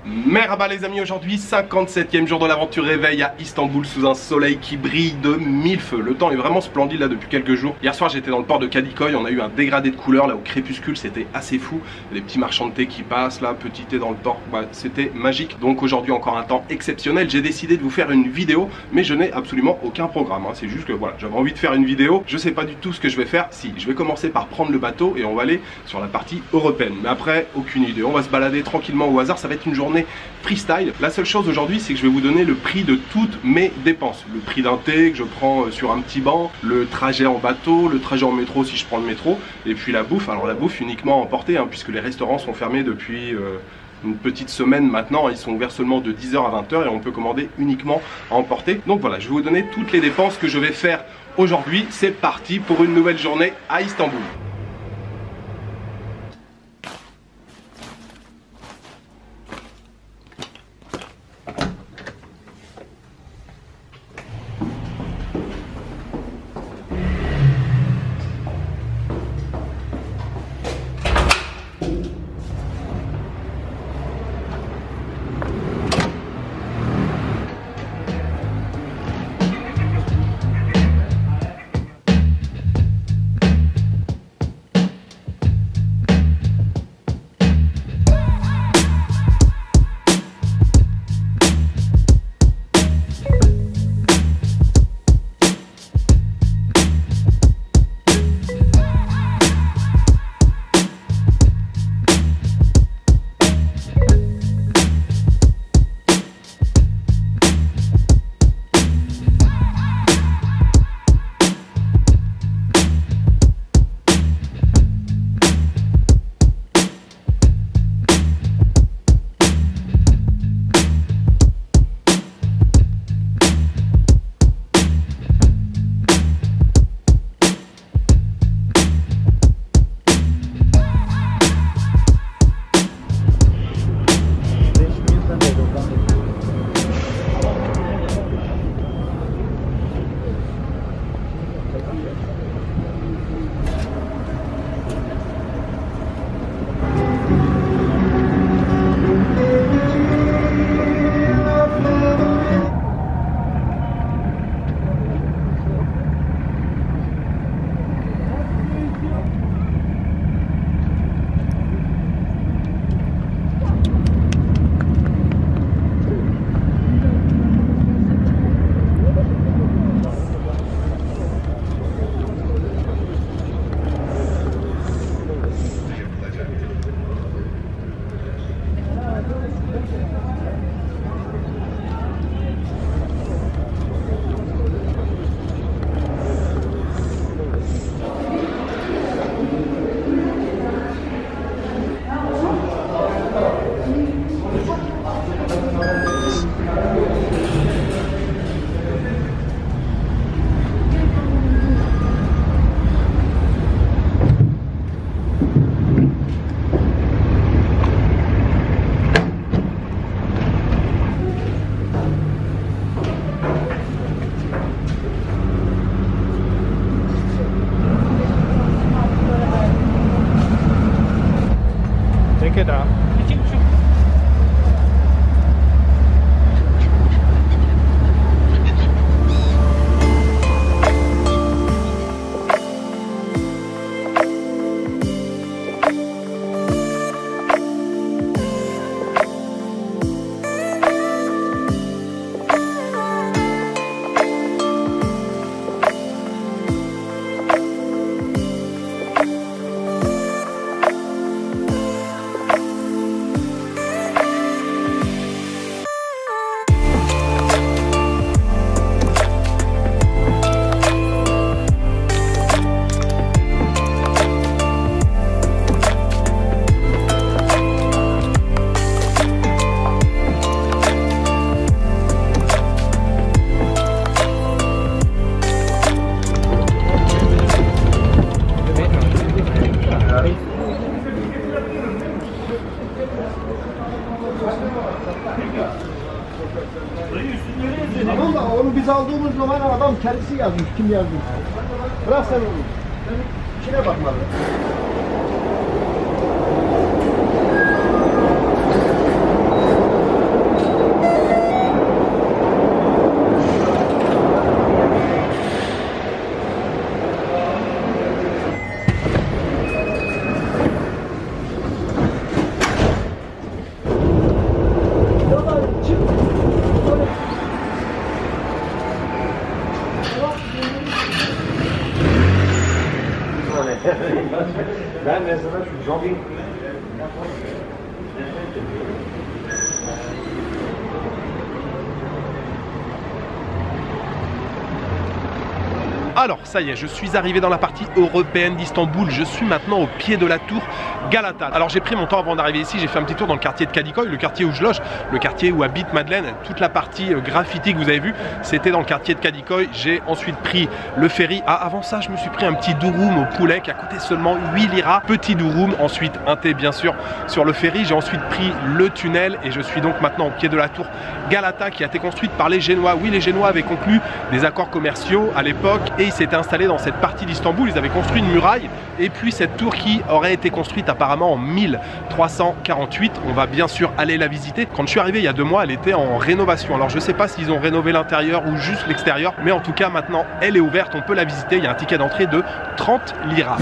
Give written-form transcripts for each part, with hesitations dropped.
Merhaba les amis, aujourd'hui 57e jour de l'aventure réveil à Istanbul sous un soleil qui brille de mille feux. Le temps est vraiment splendide là depuis quelques jours. Hier soir j'étais dans le port de Kadıköy, on a eu un dégradé de couleurs là au crépuscule, c'était assez fou. Les petits marchands de thé qui passent là, petit thé dans le port, bah, c'était magique. Donc aujourd'hui encore un temps exceptionnel, j'ai décidé de vous faire une vidéo mais je n'ai absolument aucun programme, hein. C'est juste que voilà, j'avais envie de faire une vidéo, je sais pas du tout ce que je vais faire. Si, je vais commencer par prendre le bateau et on va aller sur la partie européenne. Mais après, aucune idée, on va se balader tranquillement au hasard, ça va être une journée freestyle. La seule chose aujourd'hui c'est que je vais vous donner le prix de toutes mes dépenses. Le prix d'un thé que je prends sur un petit banc, le trajet en bateau, le trajet en métro si je prends le métro, et puis la bouffe. Alors la bouffe uniquement à emporter hein, puisque les restaurants sont fermés depuis une petite semaine maintenant. Ils sont ouverts seulement de 10h à 20h et on peut commander uniquement à emporter. Donc voilà, je vais vous donner toutes les dépenses que je vais faire aujourd'hui. C'est parti pour une nouvelle journée à Istanbul. Tamam da onu biz aldığımız zaman adam kendisi yazmış. Kim yazmış? Bırak sen onu. Sen işine bakmadın. Ben mesela şu jogging Alors ça y est, je suis arrivé dans la partie européenne d'Istanbul, je suis maintenant au pied de la tour Galata. Alors j'ai pris mon temps avant d'arriver ici, j'ai fait un petit tour dans le quartier de Kadıköy, le quartier où je loge, le quartier où habite Madeleine. Toute la partie graffiti que vous avez vu, c'était dans le quartier de Kadıköy. J'ai ensuite pris le ferry. Ah, avant ça, je me suis pris un petit durum au poulet qui a coûté seulement 8 liras. Petit durum, ensuite un thé bien sûr sur le ferry. J'ai ensuite pris le tunnel et je suis donc maintenant au pied de la tour Galata qui a été construite par les Génois. Oui, les Génois avaient conclu des accords commerciaux à l'époque et ils s'étaient installés dans cette partie d'Istanbul. Ils avaient construit une muraille et puis cette tour qui aurait été construite apparemment en 1348. On va bien sûr aller la visiter. Quand je suis arrivé il y a 2 mois, elle était en rénovation. Alors je ne sais pas s'ils ont rénové l'intérieur ou juste l'extérieur, mais en tout cas maintenant elle est ouverte, on peut la visiter. Il y a un ticket d'entrée de 30 liras.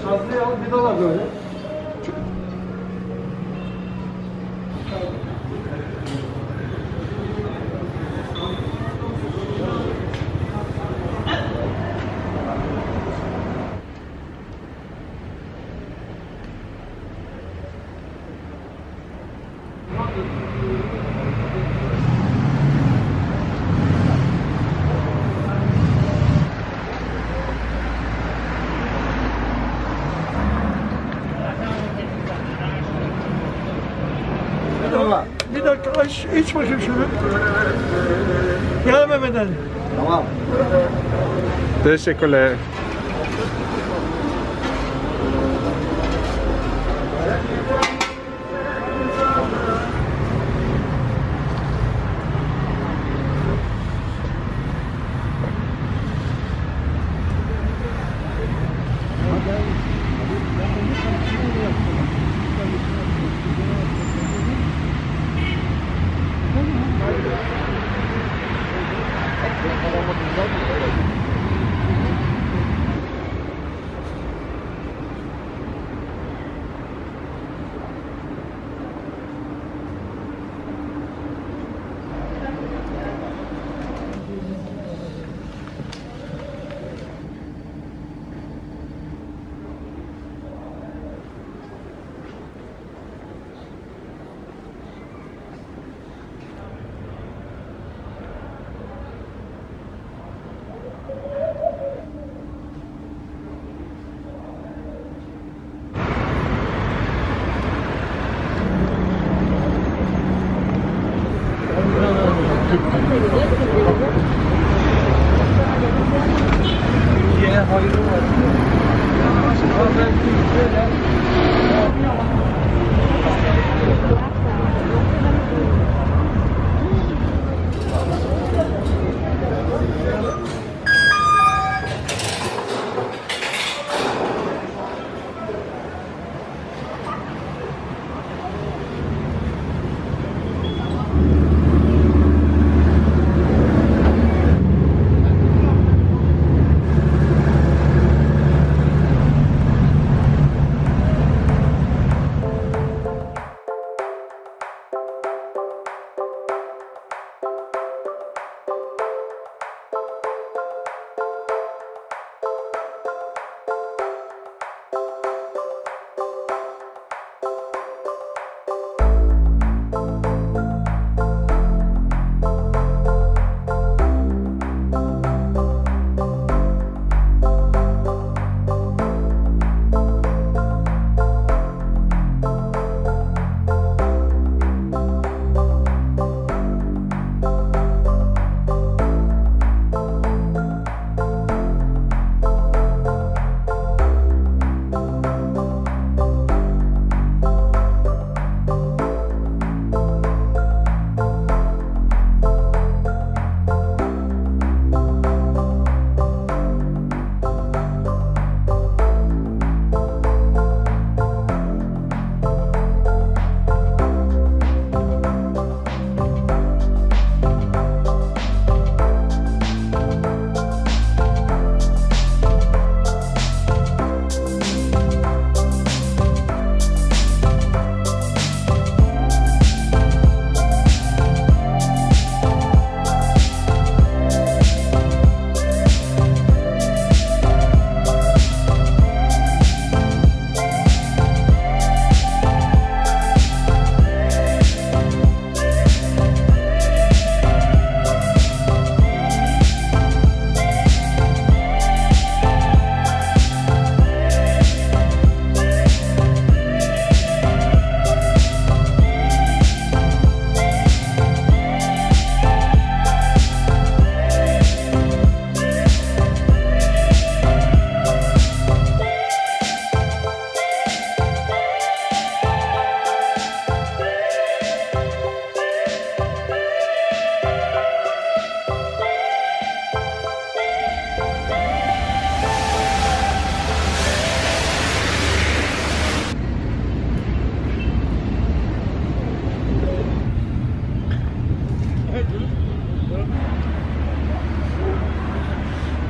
Şazlıya al vidalar böyle. Bir dakika aç, iç bakayım şunu. Gel Mehmet Ali. Tamam. Teşekkürler.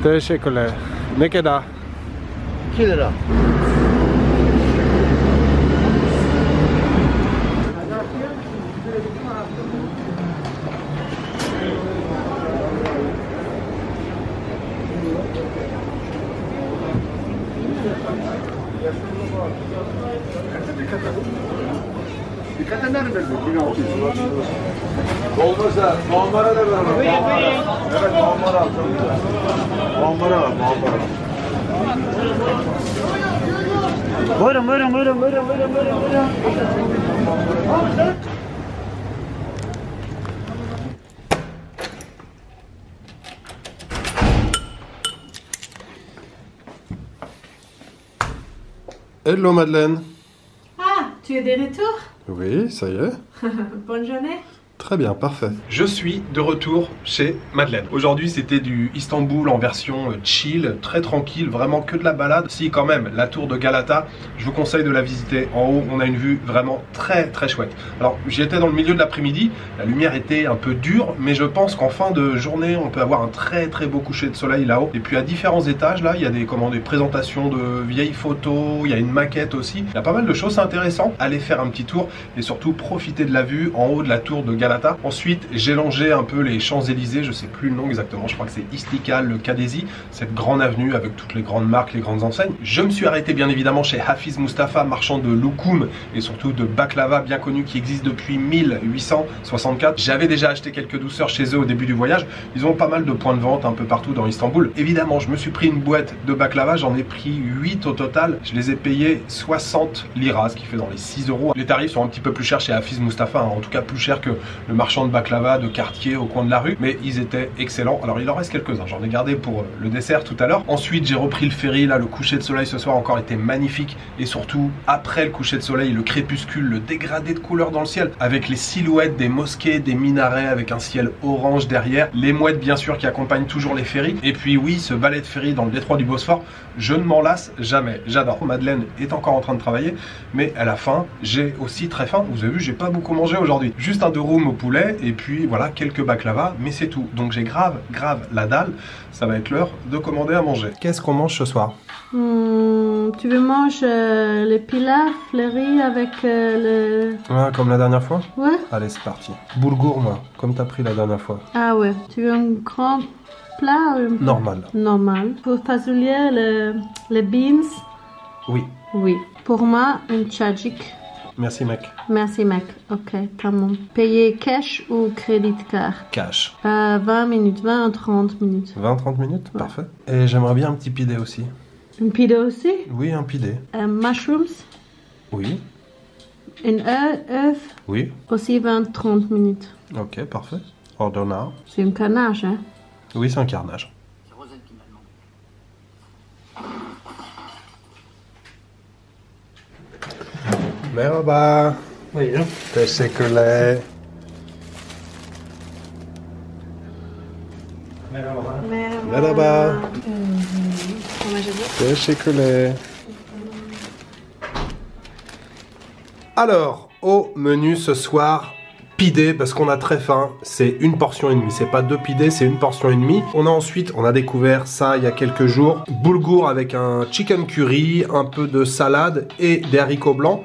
Teşekkürler. Ne kadar? 2 lira. Dikkat eder misin? Olmazsa muhammara da ver. Evet muhammara al. Muhammara al, muhammara. Buyurun. Hello Madeleine. Ah, tu es de retour? Oui, ça y est. Bonne journée. Très bien, parfait. Je suis de retour chez Madeleine. Aujourd'hui, c'était du Istanbul en version chill, très tranquille, vraiment que de la balade. Si, quand même, la tour de Galata, je vous conseille de la visiter. En haut, on a une vue vraiment très chouette. Alors, j'y étais dans le milieu de l'après-midi. La lumière était un peu dure, mais je pense qu'en fin de journée, on peut avoir un très beau coucher de soleil là-haut. Et puis, à différents étages, là, il y a des présentations de vieilles photos, il y a une maquette aussi. Il y a pas mal de choses intéressantes. Allez faire un petit tour et surtout profiter de la vue en haut de la tour de Galata. Ensuite, j'ai longé un peu les Champs-Élysées, je sais plus le nom exactement, je crois que c'est Istiklal, le Kadesi, cette grande avenue avec toutes les grandes marques, les grandes enseignes. Je me suis arrêté bien évidemment chez Hafiz Mustafa, marchand de loukoum et surtout de baklava bien connu qui existe depuis 1864. J'avais déjà acheté quelques douceurs chez eux au début du voyage. Ils ont pas mal de points de vente un peu partout dans Istanbul. Évidemment, je me suis pris une boîte de baklava, j'en ai pris 8 au total. Je les ai payés 60 liras, ce qui fait dans les 6 euros. Les tarifs sont un petit peu plus chers chez Hafiz Mustafa, hein, en tout cas plus chers que le marchand de baklava de quartier au coin de la rue, mais ils étaient excellents. Alors il en reste quelques-uns, j'en ai gardé pour le dessert tout à l'heure. Ensuite j'ai repris le ferry, là le coucher de soleil ce soir encore était magnifique, et surtout après le coucher de soleil, le crépuscule, le dégradé de couleurs dans le ciel, avec les silhouettes des mosquées, des minarets, avec un ciel orange derrière, les mouettes bien sûr qui accompagnent toujours les ferries, et puis oui, ce balai de ferry dans le détroit du Bosphore, je ne m'en lasse jamais, j'adore. Madeleine est encore en train de travailler, mais elle a faim, j'ai aussi très faim, vous avez vu, j'ai pas beaucoup mangé aujourd'hui, juste un durum au poulet, et puis voilà, quelques baklava, mais c'est tout. Donc j'ai grave la dalle, ça va être l'heure de commander à manger. Qu'est-ce qu'on mange ce soir? Tu veux manger les pilaf, les riz avec le... Ouais, comme la dernière fois? Ouais. Allez, c'est parti. Boulgour, moi, comme t'as pris la dernière fois. Ah ouais. Tu veux un grand plat ou... Normal. Normal. Pour fasoulier, les beans? Oui. Oui. Pour moi, un tchadjik. Merci, mec. Merci, mec. Ok, tamam. Payer cash ou crédit card? Cash. 20 minutes, 20 à 30 minutes. 20-30 minutes? Ouais. Parfait. Et j'aimerais bien un petit pidé aussi. Un pide aussi? Oui, un pidé. Mushrooms? Oui. Un œuf? Oui. Aussi 20-30 minutes. Ok, parfait. Order now. C'est un carnage, hein? Oui, c'est un carnage. Merhaba. Buyurun. Teşekkürler. Merhabalar. Merhaba. Comment je dis? Teşekkürler. Alors, au menu ce soir, pidé parce qu'on a très faim, c'est une portion et demie, c'est pas deux pidés, c'est une portion et demie. On a découvert ça il y a quelques jours, boulgour avec un chicken curry, un peu de salade et des haricots blancs.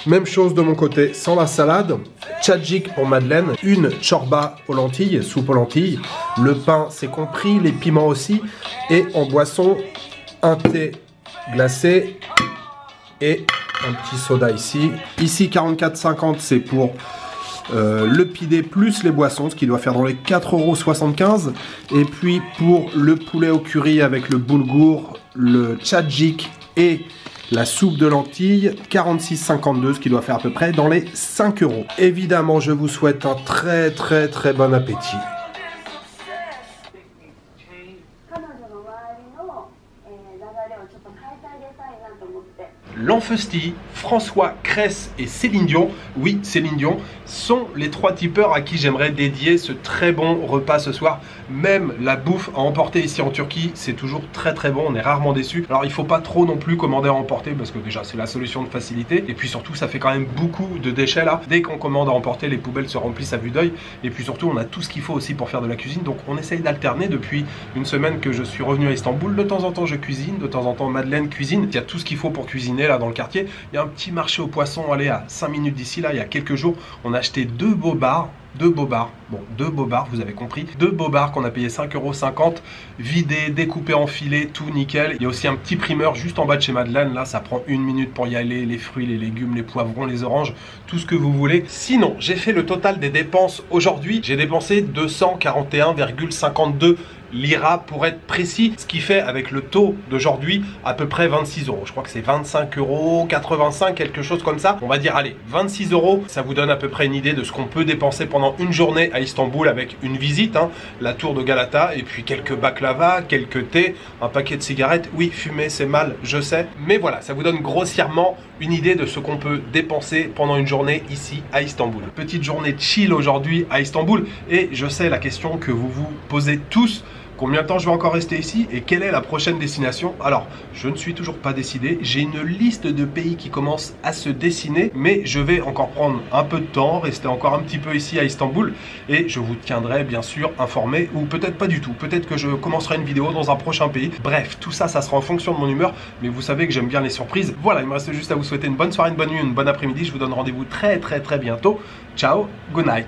Même chose de mon côté, sans la salade. Tchadjik pour Madeleine, une chorba aux lentilles, soupe aux lentilles. Le pain, c'est compris, les piments aussi. Et en boisson, un thé glacé et un petit soda ici. Ici, 44,50 €, c'est pour le pidé plus les boissons, ce qui doit faire dans les 4,75 €. Et puis pour le poulet au curry avec le boulgour, le tchadjik et la soupe de lentilles, 46,52 €, ce qui doit faire à peu près dans les 5 €. Évidemment, je vous souhaite un très bon appétit. Lanfeusty, François Cress et Céline Dion, oui Céline Dion, sont les trois tipeurs à qui j'aimerais dédier ce très bon repas ce soir. Même la bouffe à emporter ici en Turquie, c'est toujours très bon, on est rarement déçus. Alors il faut pas trop non plus commander à emporter parce que déjà c'est la solution de facilité. Et puis surtout ça fait quand même beaucoup de déchets là. Dès qu'on commande à emporter, les poubelles se remplissent à vue d'œil. Et puis surtout on a tout ce qu'il faut aussi pour faire de la cuisine. Donc on essaye d'alterner depuis une semaine que je suis revenu à Istanbul. De temps en temps je cuisine, de temps en temps Madeleine cuisine. Il y a tout ce qu'il faut pour cuisiner là dans le quartier. Il y a un petit marché aux poissons, allez, à 5 minutes d'ici là, il y a quelques jours. On a acheté deux bobards, vous avez compris, deux bobards qu'on a payé 5,50 €, vidés, découpés en filets, tout nickel. Il y a aussi un petit primeur juste en bas de chez Madeleine, là ça prend 1 minute pour y aller, les fruits, les légumes, les poivrons, les oranges, tout ce que vous voulez. Sinon, j'ai fait le total des dépenses aujourd'hui, j'ai dépensé 241,52 lira pour être précis, ce qui fait avec le taux d'aujourd'hui à peu près 26 €. Je crois que c'est 25,85 €, quelque chose comme ça. On va dire, allez, 26 €, ça vous donne à peu près une idée de ce qu'on peut dépenser pendant une journée à Istanbul avec une visite, hein, la tour de Galata, et puis quelques baklava, quelques thés, un paquet de cigarettes. Oui, fumer c'est mal, je sais, mais voilà, ça vous donne grossièrement une idée de ce qu'on peut dépenser pendant une journée ici à Istanbul. Petite journée chill aujourd'hui à Istanbul, et je sais la question que vous vous posez tous. Combien de temps je vais encore rester ici et quelle est la prochaine destination? Alors, je ne suis toujours pas décidé. J'ai une liste de pays qui commence à se dessiner, mais je vais encore prendre un peu de temps, rester encore un petit peu ici à Istanbul et je vous tiendrai bien sûr informé, ou peut-être pas du tout. Peut-être que je commencerai une vidéo dans un prochain pays. Bref, tout ça, ça sera en fonction de mon humeur, mais vous savez que j'aime bien les surprises. Voilà, il me reste juste à vous souhaiter une bonne soirée, une bonne nuit, une bonne après-midi. Je vous donne rendez-vous très bientôt. Ciao, good night.